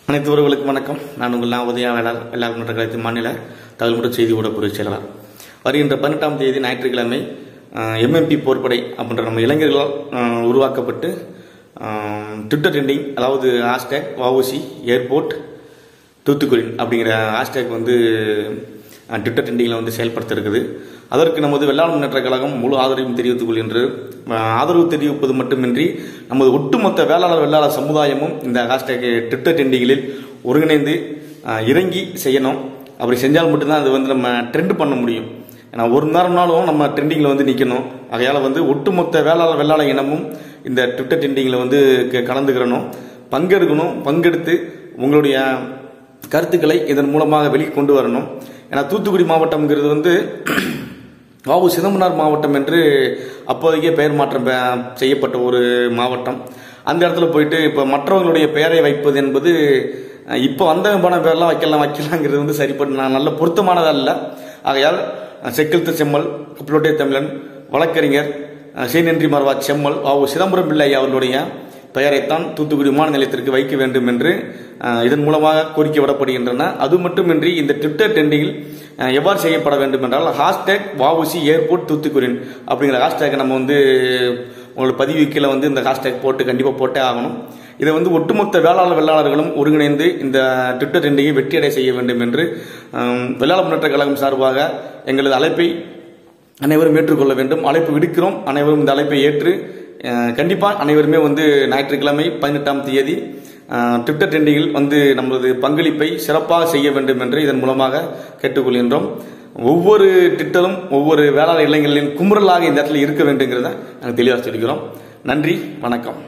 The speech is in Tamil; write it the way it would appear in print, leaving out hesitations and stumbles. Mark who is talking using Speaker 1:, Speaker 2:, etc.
Speaker 1: அனைத்து உறவுகளுக்கும் வணக்கம். நான் உங்கள் உதயா வெள்ளாளர் முன்னேற்ற கழகத்தின் மாநில தகவல் மற்றும் செய்தி ஊடகப் செயலாளர். வருகின்ற 18ஆம் தேதி ஞாயிற்றுக்கிழமை MMP போர்ப்படை அப்படின்ற நம்ம இளைஞர்களால் உருவாக்கப்பட்டு ட்விட்டர் ட்ரெண்டிங், அதாவது ஹேஷ்டேக் வஉசி ஏர்போர்ட் தூத்துக்குடி அப்படிங்கிற ஹேஷ்டேக் ட்விட்டர் ட்ரெண்டிங்கில் செயல்படுத்த இருக்குது. அதற்கு நமது வெள்ளாளர் முன்னேற்ற கழகம் முழு ஆதரவையும் தெரிவித்துக் கொள்கின்ற ஆதரவு தெரிவிப்பது மட்டுமின்றி நமது ஒட்டுமொத்த வெள்ளாளர் சமுதாயமும் இந்த ஹேஷ்டேக் ட்விட்டர் ட்ரெண்டிங்கில் ஒருங்கிணைந்து இறங்கி செய்யணும். அப்படி செஞ்சால் மட்டும்தான் அது நம்ம ட்ரெண்ட் பண்ண முடியும். ஏன்னா ஒரு நேரம்னாலும் நம்ம ட்ரெண்டிங்கில் நிற்கணும். ஆகையால் ஒட்டுமொத்த வெள்ளாளர் இனமும் இந்த ட்விட்டர் ட்ரெண்டிங்கில் கலந்துக்கிறணும், பங்கெடுக்கணும். பங்கெடுத்து உங்களுடைய கருத்துக்களை இதன் மூலமாக வெளியே கொண்டு வரணும். ஏன்னா தூத்துக்குடி மாவட்டம்ங்கிறது வஉ சிதம்பரனார் மாவட்டம் என்று அப்போதைக்கே பெயர் மாற்றம் செய்யப்பட்ட ஒரு மாவட்டம். அந்த இடத்துல போயிட்டு இப்போ மற்றவங்களுடைய பெயரை வைப்பது என்பது இப்போ வந்த போன பேர்லாம் வைக்கலாங்கிறது சரிப்பட்டு நல்ல பொருத்தமானது அல்ல. ஆகையால் செக்கிழ்த்த செம்மல், குப்பிலோட்டை தமிழன், வழக்கறிஞர் சேனன்றி மர்வா செம்மல், வஉ சிதம்பரம் பிள்ளை அவர்களுடைய பெயரைத்தான் தூத்துக்குடி விமான நிலையத்திற்கு வைக்க வேண்டும் என்று இதன் மூலமாக கோரிக்கை விடப்படுகின்றன. அது மட்டுமின்றி இந்த ட்விட்டர் ட்ரெண்டிங்கில் எவ்வாறு செய்யப்பட வேண்டும் என்றால் ஹேஷ்டேக் வஉசி ஏர்போர்ட் தூத்துக்குடி அப்படிங்கிற ஹேஷ்டேக்கை நம்ம உங்களோட பதிவு கீழே இந்த ஹேஷ்டேக் போட்டு கண்டிப்பாக போட்டே ஆகணும். இதை ஒட்டுமொத்த வெள்ளாளர்களும் ஒருங்கிணைந்து இந்த ட்விட்டர் ட்ரெண்டிங்கை வெற்றியடை செய்ய வேண்டும் என்று வெள்ளாளர் முன்னேற்ற கழகம் சார்பாக எங்களது அழைப்பை அனைவரும் ஏற்றுக்கொள்ள வேண்டும். அழைப்பு விடுக்கிறோம். அனைவரும் இந்த அழைப்பை ஏற்று கண்டிப்பாக அனைவருமே ஞாயிற்றுக்கிழமை 18ஆம் தேதி ட்விட்டர் ட்ரெண்டிங்கில் நமது பங்களிப்பை சிறப்பாக செய்ய வேண்டும் என்று இதன் மூலமாக கேட்டுக்கொள்கின்றோம். ஒவ்வொரு ட்விட்டரும் ஒவ்வொரு வேளாளர் இளைஞர்களின் குமுறலாக இந்த இடத்துல இருக்க வேண்டுங்கிறத நாங்கள் தெளிவாக சொல்லிக்கிறோம். நன்றி, வணக்கம்.